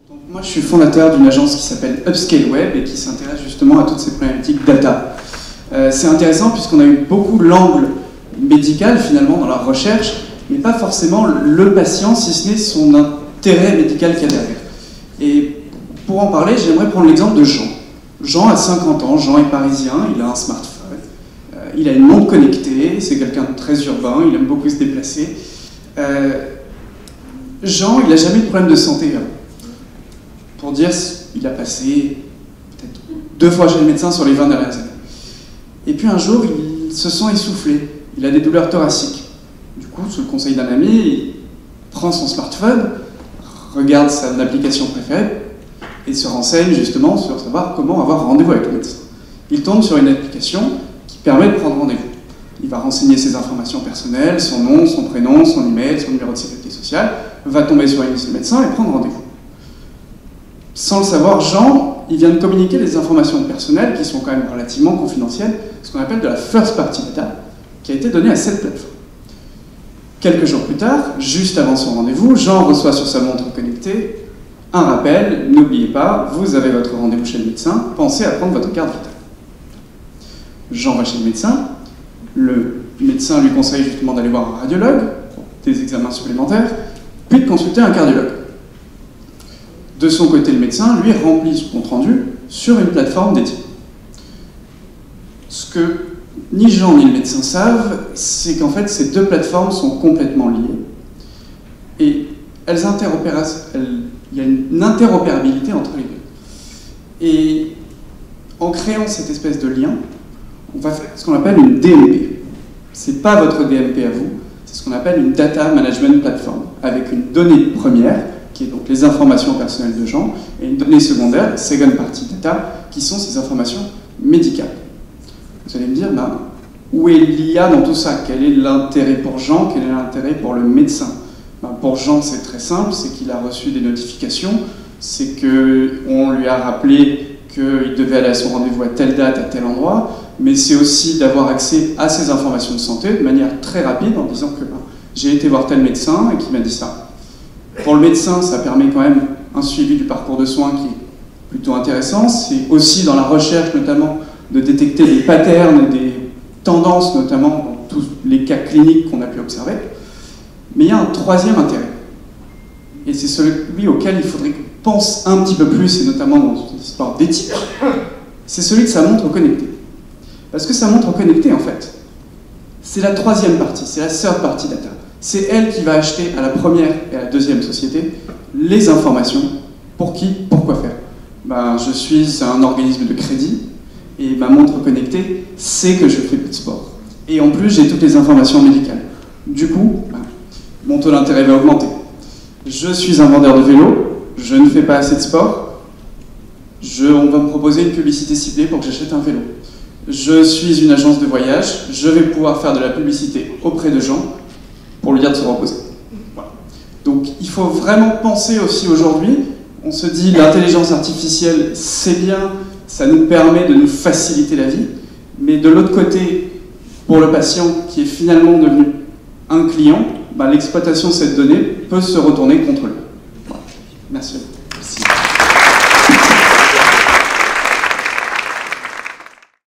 Donc, moi, je suis fondateur d'une agence qui s'appelle Upscale Web et qui s'intéresse justement à toutes ces problématiques data. C'est intéressant puisqu'on a eu beaucoup l'angle médical finalement dans la recherche, mais pas forcément le patient, si ce n'est son intérêt médical qu'il y a derrière. Et pour en parler, j'aimerais prendre l'exemple de Jean. Jean a 50 ans, Jean est parisien, il a un smartphone, il a une montre connectée, c'est quelqu'un de très urbain, il aime beaucoup se déplacer. Jean, il n'a jamais eu de problème de santé. Pour dire, il a passé peut-être 2 fois chez le médecin sur les 20 dernières années. Et puis un jour, il se sent essoufflé, il a des douleurs thoraciques. Du coup, sous le conseil d'un ami, il prend son smartphone, regarde son application préférée et se renseigne justement sur savoir comment avoir rendez-vous avec le médecin. Il tombe sur une application qui permet de prendre rendez-vous. Il va renseigner ses informations personnelles, son nom, son prénom, son email, son numéro de sécurité sociale, va tomber sur une liste de médecins et prendre rendez-vous. Sans le savoir, Jean, il vient de communiquer des informations personnelles qui sont quand même relativement confidentielles, ce qu'on appelle de la first party data, qui a été donnée à cette plateforme. Quelques jours plus tard, juste avant son rendez-vous, Jean reçoit sur sa montre connectée un rappel, n'oubliez pas, vous avez votre rendez-vous chez le médecin, pensez à prendre votre carte vitale. Jean va chez le médecin lui conseille justement d'aller voir un radiologue, pour des examens supplémentaires, puis de consulter un cardiologue. De son côté, le médecin, lui, remplit son compte-rendu sur une plateforme dédiée. Ce que ni Jean ni le médecin savent, c'est qu'en fait, ces deux plateformes sont complètement liées. Et il y a une interopérabilité entre les deux. Et en créant cette espèce de lien, on va faire ce qu'on appelle une DMP. Ce n'est pas votre DMP à vous, c'est ce qu'on appelle une Data Management Platform, avec une donnée première, qui est donc les informations personnelles de Jean, et une donnée secondaire, Second Party Data, qui sont ces informations médicales. Vous allez me dire, où est l'IA dans tout ça? Quel est l'intérêt pour Jean? Quel est l'intérêt pour le médecin? Pour Jean, c'est très simple, c'est qu'il a reçu des notifications, c'est qu'on lui a rappelé qu'il devait aller à son rendez-vous à telle date, à tel endroit, mais c'est aussi d'avoir accès à ses informations de santé de manière très rapide en disant que j'ai été voir tel médecin et qu'il m'a dit ça. Pour le médecin, ça permet quand même un suivi du parcours de soins qui est plutôt intéressant. C'est aussi dans la recherche notamment de détecter des patterns, des tendances notamment dans tous les cas cliniques qu'on a pu observer. Mais il y a un troisième intérêt. Et c'est celui auquel il faudrait qu'on pense un petit peu plus, et notamment dans une histoire d'éthique. C'est celui de sa montre connectée. Parce que sa montre connectée, en fait, c'est la troisième partie, c'est la third party data. C'est elle qui va acheter à la première et à la deuxième société les informations. Pour qui? Pour quoi faire? Je suis un organisme de crédit et ma montre connectée sait que je fais peu de sport. Et en plus, j'ai toutes les informations médicales. Du coup, mon taux d'intérêt va augmenter. Je suis un vendeur de vélo, je ne fais pas assez de sport, on va me proposer une publicité ciblée pour que j'achète un vélo. Je suis une agence de voyage, je vais pouvoir faire de la publicité auprès de gens pour lui dire de se reposer. Voilà. Donc il faut vraiment penser aussi aujourd'hui, on se dit l'intelligence artificielle c'est bien, ça nous permet de nous faciliter la vie, mais de l'autre côté, pour le patient qui est finalement devenu un client, l'exploitation de cette donnée peut se retourner contre lui. Voilà. Merci.